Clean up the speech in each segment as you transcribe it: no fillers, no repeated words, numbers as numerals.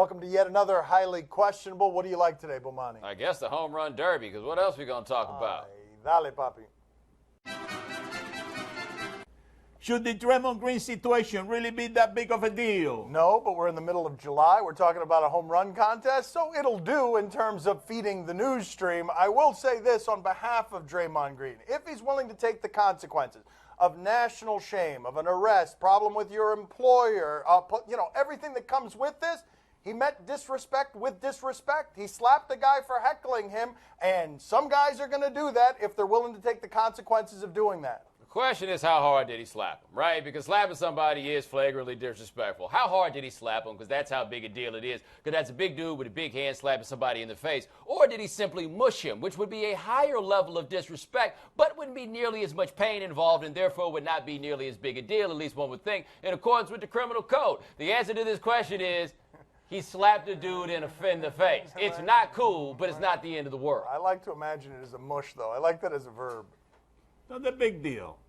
Welcome to yet another highly questionable. What do you like today, Bomani? I guess the home run derby, because what else are we going to talk about? Dale, papi. Should the Draymond Green situation really be that big of a deal? No, but we're in the middle of July. We're talking about a home run contest, so it'll do in terms of feeding the news stream. I will say this on behalf of Draymond Green. If he's willing to take the consequences of national shame, of an arrest, problem with your employer, everything that comes with this, he met disrespect with disrespect. He slapped a guy for heckling him, and some guys are going to do that if they're willing to take the consequences of doing that. The question is, how hard did he slap him, right? Because slapping somebody is flagrantly disrespectful. How hard did he slap him? Because that's how big a deal it is. Because that's a big dude with a big hand slapping somebody in the face. Or did he simply mush him, which would be a higher level of disrespect, but wouldn't be nearly as much pain involved and therefore would not be nearly as big a deal, at least one would think, in accordance with the criminal code. The answer to this question is, he slapped a dude in the face. It's not cool, but it's not the end of the world. I like to imagine it as a mush, though. I like that as a verb. Not a big deal.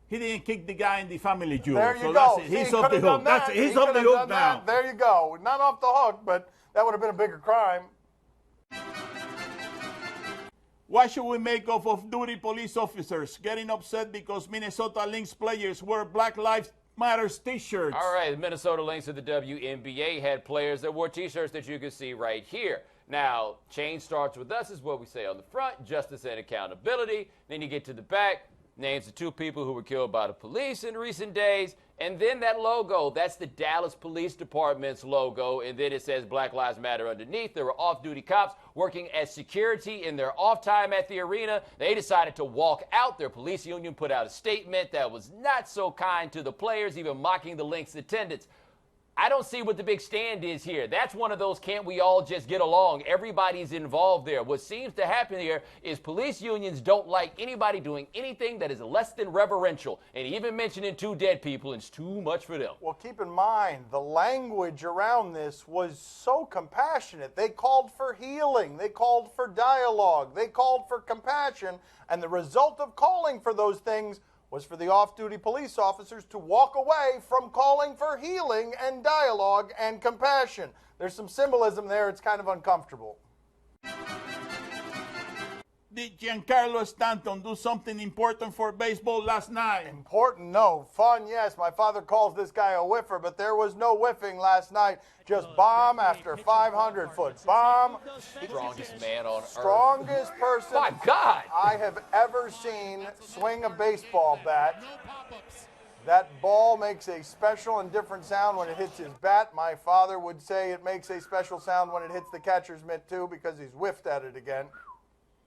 He didn't kick the guy in the family jewel. There you so go. That's it. He's off the hook. That's it. He's off the hook now. There you go. Not off the hook, but that would have been a bigger crime. What should we make of off-duty police officers getting upset because Minnesota Lynx players wear Black Lives Matters t-shirts? All right, the Minnesota Lynx of the WNBA had players that wore t-shirts that you can see right here. Now, change starts with us is what we say on the front, justice and accountability. Then you get to the back, names of 2 people who were killed by the police in recent days. And then that logo, that's the Dallas Police Department's logo. And then it says Black Lives Matter underneath. There were off-duty cops working as security in their off time at the arena. They decided to walk out. Their police union put out a statement that was not so kind to the players, even mocking the Lynx attendance. I don't see what the big stand is here. That's one of those can't we all just get along? Everybody's involved there. What seems to happen here is police unions don't like anybody doing anything that is less than reverential. And even mentioning 2 dead people is too much for them. Well, keep in mind, the language around this was so compassionate. They called for healing. They called for dialogue. They called for compassion. And the result of calling for those things was for the off-duty police officers to walk away from calling for healing and dialogue and compassion. There's some symbolism there. It's kind of uncomfortable. Did Giancarlo Stanton do something important for baseball last night? Important? No. Fun? Yes. My father calls this guy a whiffer, but there was no whiffing last night. Just bomb after 500-foot bomb. Strongest man on earth. Strongest person My God. I have ever seen swing a baseball bat. That ball makes a special and different sound when it hits his bat. My father would say it makes a special sound when it hits the catcher's mitt, too, because he's whiffed at it again.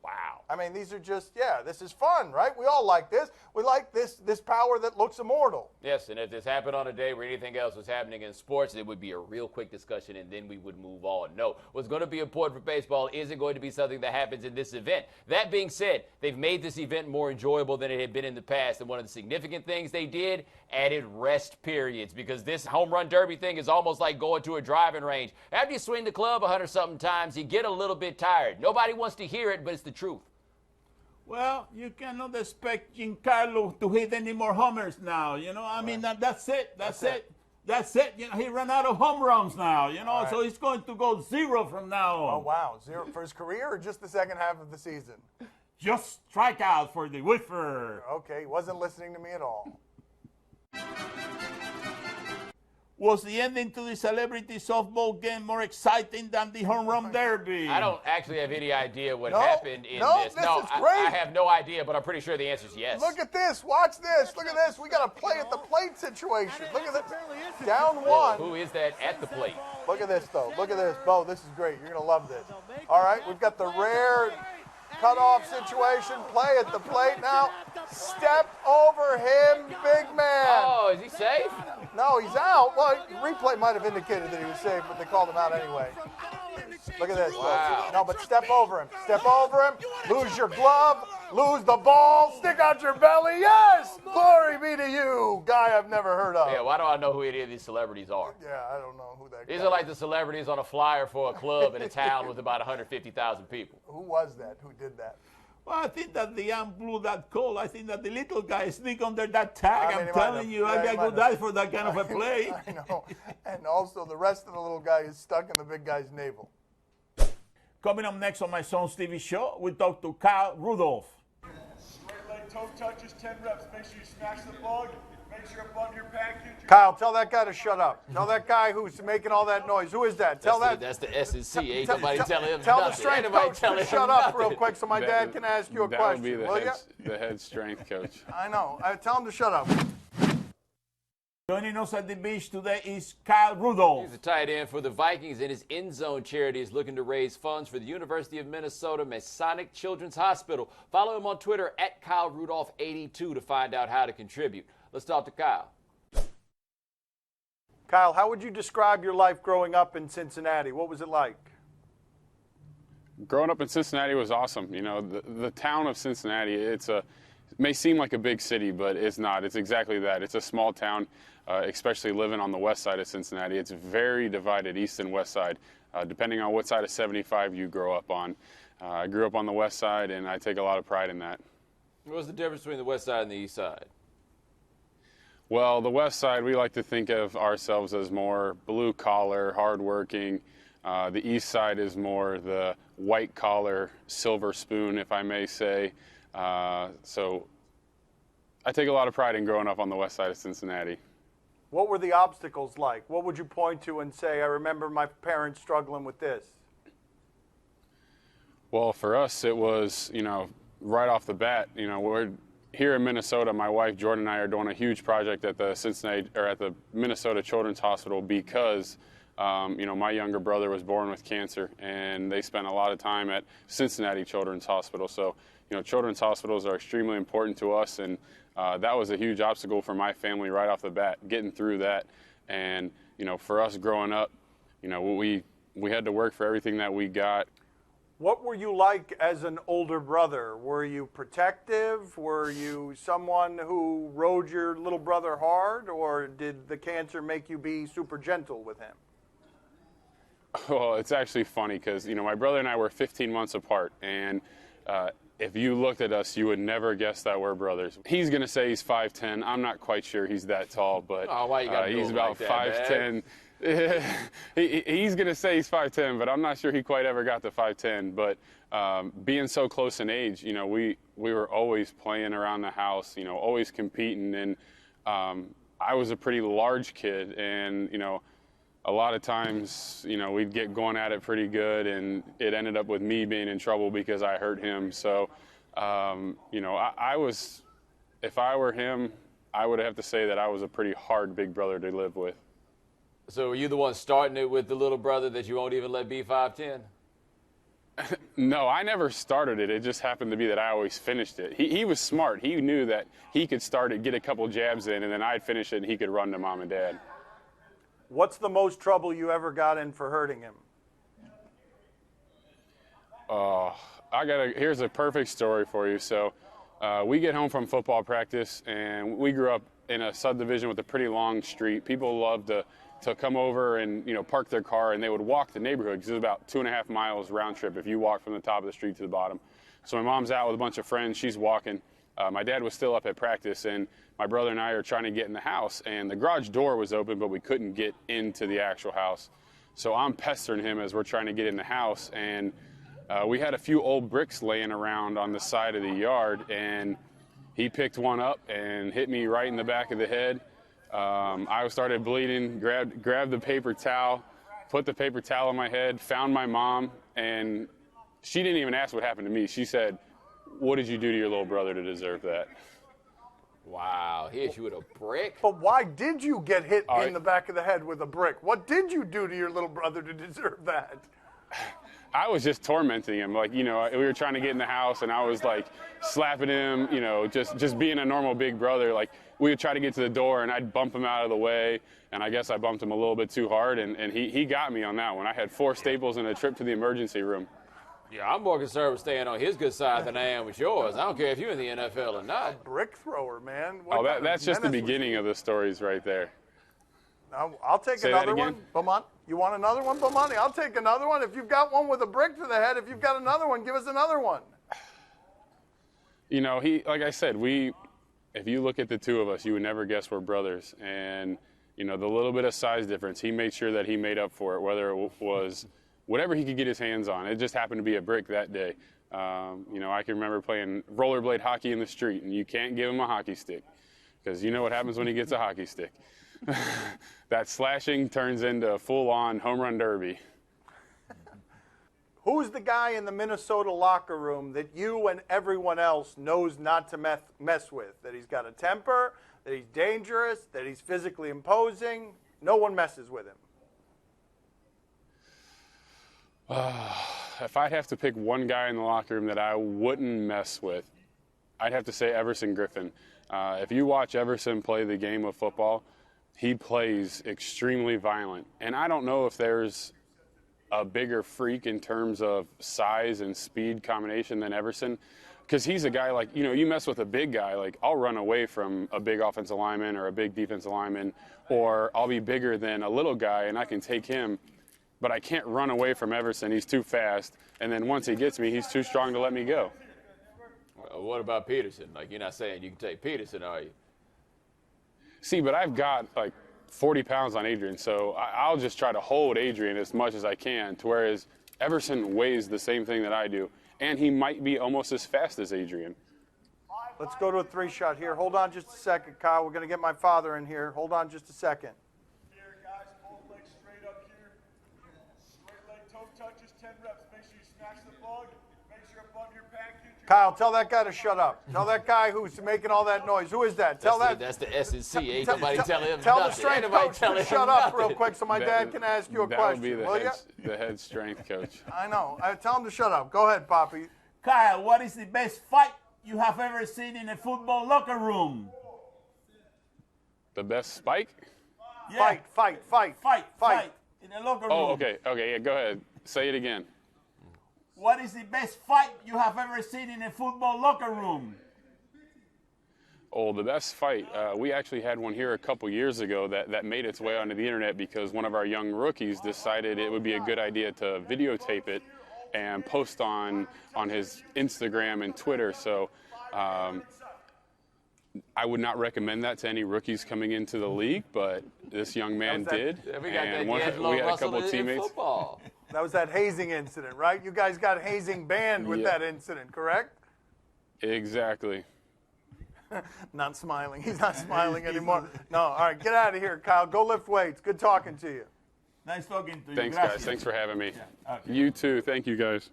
Wow. I mean, these are just, this is fun, right? We all like this. We like this power that looks immortal. Yes, and if this happened on a day where anything else was happening in sports, it would be a real quick discussion, and then we would move on. No, what's going to be important for baseball isn't going to be something that happens in this event. That being said, they've made this event more enjoyable than it had been in the past, and one of the significant things they did, added rest periods, because this home run derby thing is almost like going to a driving range. After you swing the club 100-something times, you get a little bit tired. Nobody wants to hear it, but it's the truth. Well, you cannot expect Giancarlo to hit any more homers now. I mean, that's it. That's it. That's it. He ran out of home runs now, Right. So he's going to go 0 from now on. Oh, wow. 0 for his career or just the second half of the season? Just strike out for the whiffer. Okay, he wasn't listening to me at all. Was the ending to the celebrity softball game more exciting than the home run derby? I don't actually have any idea what happened in this. This is great. I have no idea, but I'm pretty sure the answer is yes. Look at this. Watch this. Look at this. We got a play at the plate situation. Look at this. Down 1. Who is that at the plate? Look at this, though. Look at this. Bo, this is great. You're going to love this. All right, we've got the rare cutoff situation. Play at the plate now. Step over him, big man. Oh, is he safe? No, he's out. Well, replay might have indicated that he was safe, but they called him out anyway. Look at this. Wow. No, but step over him. Step over him. Lose your glove. Lose the ball. Stick out your belly. Yes! Glory be to you. Guy I've never heard of. Yeah, why do I know who any of these celebrities are? Yeah, I don't know who that guy These is. are like the celebrities on a flyer for a club in a town with about 150,000 people. Who was that? Who did that? Well, I think that the young blew that call. I think that the little guy sneak under that tag. I mean, I'm telling you, I got good eyes for that kind of a play. I know. And also, the rest of the little guy is stuck in the big guy's navel. Coming up next on my son's TV show, we talk to Kyle Rudolph. Straight leg toe touches, 10 reps. Make sure you smash the bug. Make sure up under your package. Kyle, tell that guy to shut up. Tell that guy who's making all that noise. Who is that? Tell that. That's the S&C. Ain't nobody telling him Tell the nothing. strength Ain't nobody coach telling to him shut up nothing. real quick so my dad can ask you a question. That would be Will ya? the head strength coach. I know. Tell him to shut up. Joining us at the beach today is Kyle Rudolph. He's a tight end for the Vikings, and his End Zone charity is looking to raise funds for the University of Minnesota Masonic Children's Hospital. Follow him on Twitter at KyleRudolph82 to find out how to contribute. Let's talk to Kyle. Kyle, how would you describe your life growing up in Cincinnati? What was it like? Growing up in Cincinnati was awesome. You know, the town of Cincinnati, it may seem like a big city, but it's not. It's exactly that. It's a small town, especially living on the west side of Cincinnati. It's very divided, east and west side, depending on what side of 75 you grow up on. I grew up on the west side, and I take a lot of pride in that. What's the difference between the west side and the east side? Well, the west side, we like to think of ourselves as more blue-collar, hardworking. The east side is more the white-collar, silver spoon, if I may say. So I take a lot of pride in growing up on the west side of Cincinnati. What were the obstacles like? What would you point to and say, I remember my parents struggling with this? Well, for us, it was, right off the bat, we're here in Minnesota. My wife Jordan and I are doing a huge project at the Minnesota Children's Hospital because, my younger brother was born with cancer, and they spent a lot of time at Cincinnati Children's Hospital. So, children's hospitals are extremely important to us, and that was a huge obstacle for my family right off the bat, getting through that. And, for us growing up, we had to work for everything that we got. What were you like as an older brother? Were you protective? Were you someone who rode your little brother hard, or did the cancer make you be super gentle with him? Well, it's actually funny because, my brother and I were 15 months apart, and if you looked at us, you would never guess that we're brothers. He's going to say he's 5'10". I'm not quite sure he's that tall, but why you gotta he's do about like that, 5'10". He's going to say he's 5'10", but I'm not sure he quite ever got to 5'10". But being so close in age, we were always playing around the house, always competing. And I was a pretty large kid, and, a lot of times, we'd get going at it pretty good, and it ended up with me being in trouble because I hurt him. So, I was, if I were him, I would have to say that I was a pretty hard big brother to live with. So were you the one starting it with the little brother that you won't even let be 5'10"? No, I never started it. It just happened to be that I always finished it. He was smart. He knew that he could start it, get a couple jabs in, and then I'd finish it, and he could run to mom and dad. What's the most trouble you ever got in for hurting him? Here's a perfect story for you. So we get home from football practice, and we grew up in a subdivision with a pretty long street. People loved to come over and, park their car, and they would walk the neighborhood because it was about 2.5 miles round trip if you walk from the top of the street to the bottom. So my mom's out with a bunch of friends. She's walking. My dad was still up at practice, and my brother and I are trying to get in the house, and the garage door was open, but we couldn't get into the actual house. So I'm pestering him as we're trying to get in the house, and we had a few old bricks laying around on the side of the yard, and he picked one up and hit me right in the back of the head. I started bleeding, grabbed the paper towel, put the paper towel on my head, found my mom, and she didn't even ask what happened to me. She said, "What did you do to your little brother to deserve that?" Wow, he hit you with a brick? But why did you get hit in the back of the head with a brick? What did you do to your little brother to deserve that? I was just tormenting him. Like, we were trying to get in the house, and I was like slapping him, just being a normal big brother. Like, we would try to get to the door, and I'd bump him out of the way, and I guess I bumped him a little bit too hard, and he got me on that one. I had 4 staples and a trip to the emergency room. Yeah, I'm more concerned with staying on his good side than I am with yours. I don't care if you're in the NFL or not. Brick thrower, man. That's just the beginning of the stories right there. I'll take Say another that again? one. Beaumont, you want another one, Beaumont? I'll take another one. If you've got one with a brick to the head, if you've got another one, give us another one. You know, like I said, if you look at the two of us, you would never guess we're brothers. And, you know, the little bit of size difference, he made sure that he made up for it, whether it was whatever he could get his hands on. It just happened to be a brick that day. You know, I can remember playing rollerblade hockey in the street, and you can't give him a hockey stick because you know what happens when he gets a hockey stick. That slashing turns into a full-on home run derby. Who's the guy in the Minnesota locker room that you and everyone else knows not to mess with? That he's got a temper, that he's dangerous, that he's physically imposing? No one messes with him. If I'd have to pick one guy in the locker room that I wouldn't mess with, I'd have to say Everson Griffin. If you watch Everson play the game of football, he plays extremely violent. And I don't know if there's a bigger freak in terms of size and speed combination than Everson, because he's a guy like, you know, you mess with a big guy, like I'll run away from a big offensive lineman or a big defensive lineman, or I'll be bigger than a little guy and I can take him, but I can't run away from Everson. He's too fast, and then once he gets me, he's too strong to let me go. Well, what about Peterson? Like, you're not saying you can take Peterson, are you? See, but I've got like 40 pounds on Adrian, so I'll just try to hold Adrian as much as I can, to whereas Everson weighs the same thing that I do, and he might be almost as fast as Adrian. Let's go to a 3-shot here. Hold on just a second, Kyle. We're going to get my father in here. Hold on just a second. Here, guys, both legs straight up here. Straight leg toe touches, 10 reps. Make sure you smash the bug. Make sure above your package. Kyle, tell that guy to shut up. Tell that guy who's making all that noise. Who is that? Tell that. That's the S&C. Ain't nobody telling him Tell the nothing. strength Ain't nobody coach telling to him shut up nothing. real quick so my dad can ask you a That question. would be Will ya? the head strength coach. I know. Tell him to shut up. Go ahead, Poppy. Kyle, what is the best fight you have ever seen in a football locker room? The best spike? Yeah. Fight. In a locker room. Oh, okay, yeah, go ahead. Say it again. What is the best fight you have ever seen in a football locker room? Oh, the best fight. We actually had one here a couple years ago that made its way onto the internet because one of our young rookies decided it would be a good idea to videotape it and post on his Instagram and Twitter. So I would not recommend that to any rookies coming into the league, but this young man did. Yeah, we got and that we had a Russell couple in teammates. football. That was that hazing incident, right? You guys got hazing banned with Yeah. that incident, correct? Exactly. Not smiling. He's not smiling anymore. No, all right, get out of here, Kyle. Go lift weights. Good talking to you. Nice talking to you. Thanks, Gracias. guys. Thanks for having me. Yeah, okay. You too. Thank you, guys.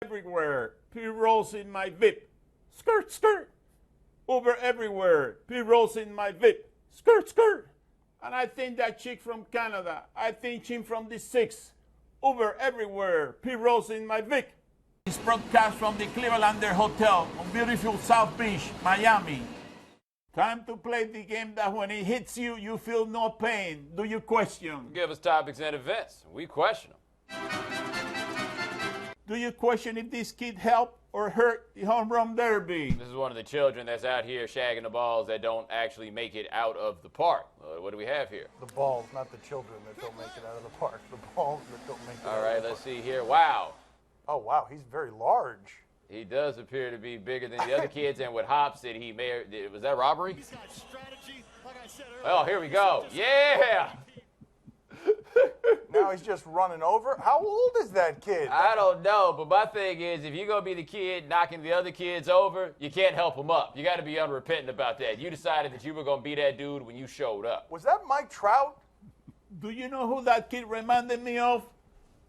Everywhere, P-rolls in my VIP. Skirt, skirt. Uber everywhere, P-rolls in my VIP. Skirt, skirt. And I think that chick from Canada. I think him from the 6. Uber everywhere, P-rolls in my VIP. This broadcast from the Clevelander Hotel on beautiful South Beach, Miami. Time to play the game that when it hits you, you feel no pain. Do you question? Give us topics and events. We question them. Do you question if this kid helped or hurt the home run derby? This is one of the children that's out here shagging the balls that don't actually make it out of the park. What do we have here? The balls, not the children that don't make it out of the park. The balls that don't make it out All of right, the let's park. see here. Wow. Oh, wow, he's very large. He does appear to be bigger than the other kids, and what Hop said he may was that robbery? Oh, here we go. Yeah. Now he's just running over. How old is that kid? I don't know, but my thing is, if you're going to be the kid knocking the other kids over, you can't help them up. You got to be unrepentant about that. You decided that you were going to be that dude when you showed up. Was that Mike Trout? Do you know who that kid reminded me of?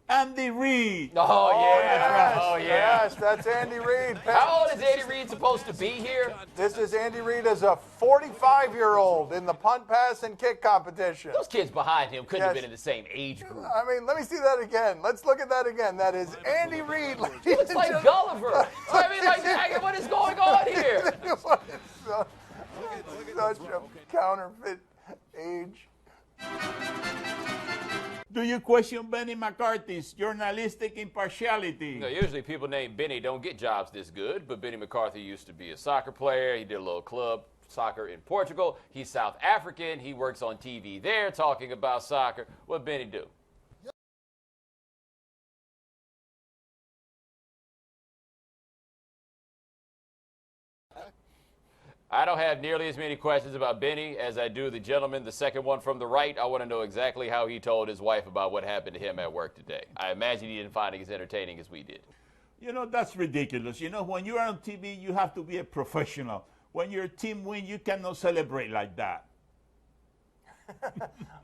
Andy Reid. Oh, yeah. Yes, Oh, yeah. Yes, that's Andy Reid. How old is Andy Reid supposed to be here? This is Andy Reid as a 45-year-old in the punt, pass, and kick competition. Those kids behind him couldn't have Yes. been in the same age group. I mean, let me see that again. Let's look at that again. That is Andy Reid. Looks like Gulliver. I mean, like, what is going on here? Such a counterfeit age. Do you question Benny McCarthy's journalistic impartiality? You know, usually people named Benny don't get jobs this good, but Benny McCarthy used to be a soccer player. He did a little club soccer in Portugal. He's South African. He works on TV there talking about soccer. What Benny do? I don't have nearly as many questions about Benny as I do the gentleman, the second one from the right. I want to know exactly how he told his wife about what happened to him at work today. I imagine he didn't find it as entertaining as we did. You know, that's ridiculous. You know, when you're on TV, you have to be a professional. When your team wins, you cannot celebrate like that.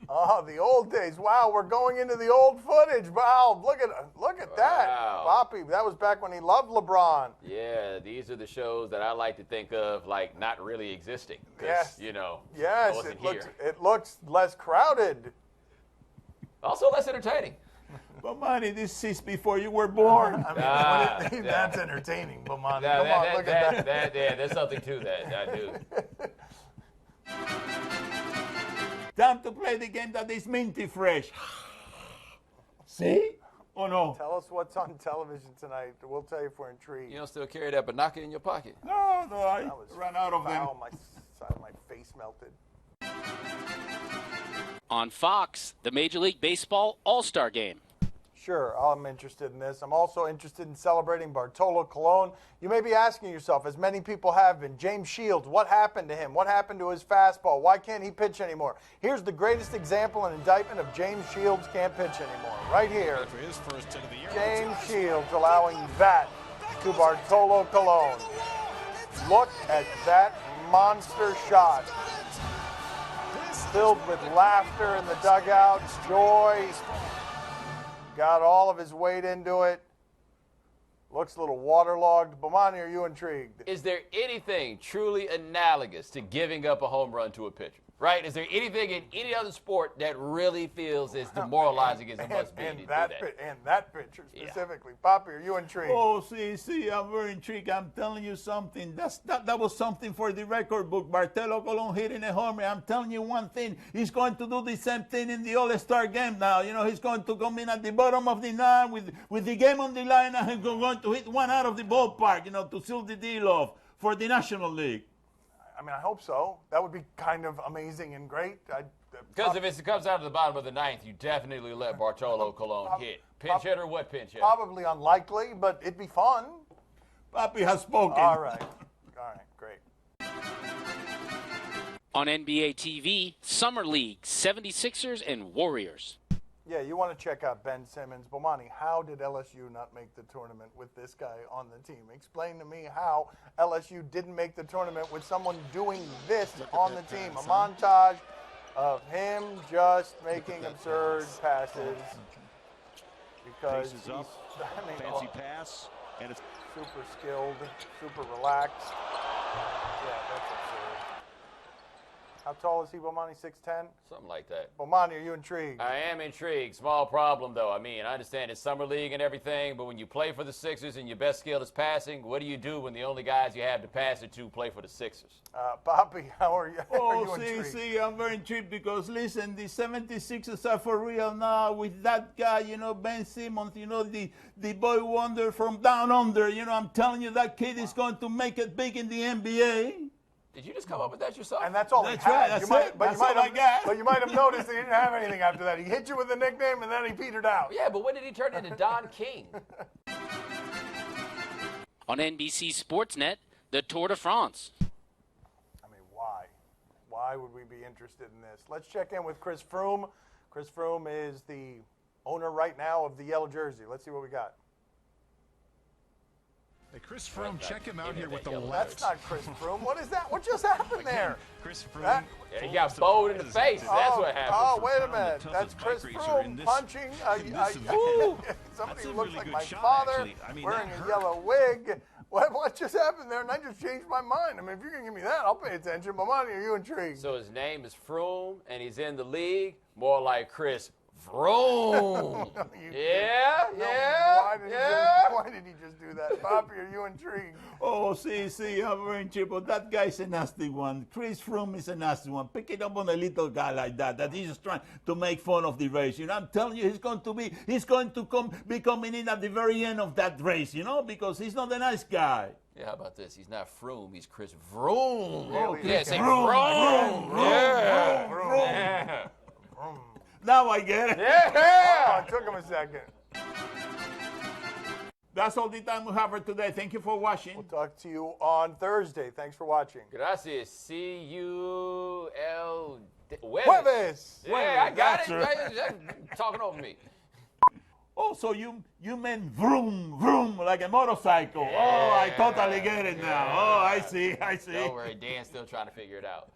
Oh, the old days. Wow, we're going into the old footage. Wow, look at that. Wow. Poppy, that was back when he loved LeBron. Yeah, these are the shows that I like to think of like not really existing. 'Cause, Yes. you know, I Yes, wasn't here. it looks less crowded. Also less entertaining. But, Manny, this is before you were born. I mean, that's entertaining, Bomani. Now, Come on, look at that. Yeah, there's something to that. I do. Time to play the game that is minty fresh. See? Oh, no. Tell us what's on television tonight. We'll tell you if we're intrigued. You don't still carry that banaka in your pocket. No, I That was ran out of them. foul. My side of my face melted. On Fox, the Major League Baseball All-Star Game. Sure, I'm interested in this. I'm also interested in celebrating Bartolo Colon. You may be asking yourself, as many people have been, James Shields, what happened to him? What happened to his fastball? Why can't he pitch anymore? Here's the greatest example and indictment of James Shields can't pitch anymore. Right here, For his first hit of the year. James Shields allowing that to Bartolo Colon. Look at that monster shot. Filled with laughter in the dugout, joy. Got all of his weight into it. Looks a little waterlogged. Bomani, are you intrigued? Is there anything truly analogous to giving up a home run to a pitcher? Right? Is there anything in any other sport that really feels as demoralizing as it must be to do that? And that pitcher specifically. Poppy, are you intrigued? Oh, see, I'm very intrigued. I'm telling you something. That was something for the record book. Bartolo Colon hitting a homer. I'm telling you one thing. He's going to do the same thing in the All-Star game now. You know, he's going to come in at the bottom of the nine with the game on the line, and he's going to hit one out of the ballpark, you know, to seal the deal off for the National League. I mean, I hope so. That would be kind of amazing and great. Because if it comes out of the bottom of the ninth, you definitely let Bartolo Colon hit. Pinch hitter, what pinch hitter? Probably unlikely, but it'd be fun. Papi has spoken. All right, great. On NBA TV, Summer League, 76ers and Warriors. Yeah, you want to check out Ben Simmons. Bomani, how did LSU not make the tournament with this guy on the team? Explain to me how LSU didn't make the tournament with someone doing this on the team. A montage of him just making absurd passes because he's Fancy pass, and it's super skilled, super relaxed. Yeah, that's absurd. How tall is he, Bomani? 6'10"? Something like that. Bomani, are you intrigued? I am intrigued. Small problem, though. I mean, I understand it's summer league and everything, but when you play for the Sixers and your best skill is passing, what do you do when the only guys you have to pass it to play for the Sixers? Poppy, how are you? Are Oh, you intrigued? see, I'm very intrigued because, listen, the 76ers are for real now with that guy, you know, Ben Simmons, you know, the boy wonder from down under. You know, I'm telling you, that kid is going to make it big in the NBA. Did you just come up with that yourself? And that's all That's he had. right, that's it. That's all I got. But you might have noticed that he didn't have anything after that. He hit you with a nickname and then he petered out. Yeah, but when did he turn into Don King? On NBC Sportsnet, the Tour de France. I mean, why? Why would we be interested in this? Let's check in with Chris Froome. Chris Froome is the owner right now of the yellow jersey. Let's see what we got. Hey, Chris Froome, check him out here with the That's letters. not Chris Froome. What is that? What just happened there? Chris That- Froome. Yeah, he got bowled in the face. That's what happened. Oh, wait a minute. toughest That's Chris bike racer Froome in this- punching in this event. somebody That's who a looks really like good my shot, father actually. I mean, wearing that a hurt. yellow wig. What just happened there? And I just changed my mind. I mean, if you're going to give me that, I'll pay attention. Mamani, are you intrigued? So his name is Froome, and he's in the league, more like Chris Vroom. Yeah. Why did he just do that? Poppy, are you intrigued? Oh, see, I'm very intrigued, but that guy's a nasty one. Chris Froome is a nasty one. Pick it up on a little guy like that he's just trying to make fun of the race. You know, I'm telling you, he's going to be coming in at the very end of that race, you know, because he's not a nice guy. Yeah, how about this? He's not Froome, he's Chris Vroom. Oh, Yeah, say Vroom, Vroom. vroom, Yeah. vroom. Yeah. Now I get it. Oh, it took him a second. That's all the time we have for today. Thank you for watching. We'll talk to you on Thursday. Thanks for watching. Gracias. C-U-L... Jueves. Yeah, I got That's it. right. Just talking over me. Oh, so you meant vroom, vroom, like a motorcycle. Oh, I totally get it now. Oh, I see. Don't worry, Dan's still trying to figure it out.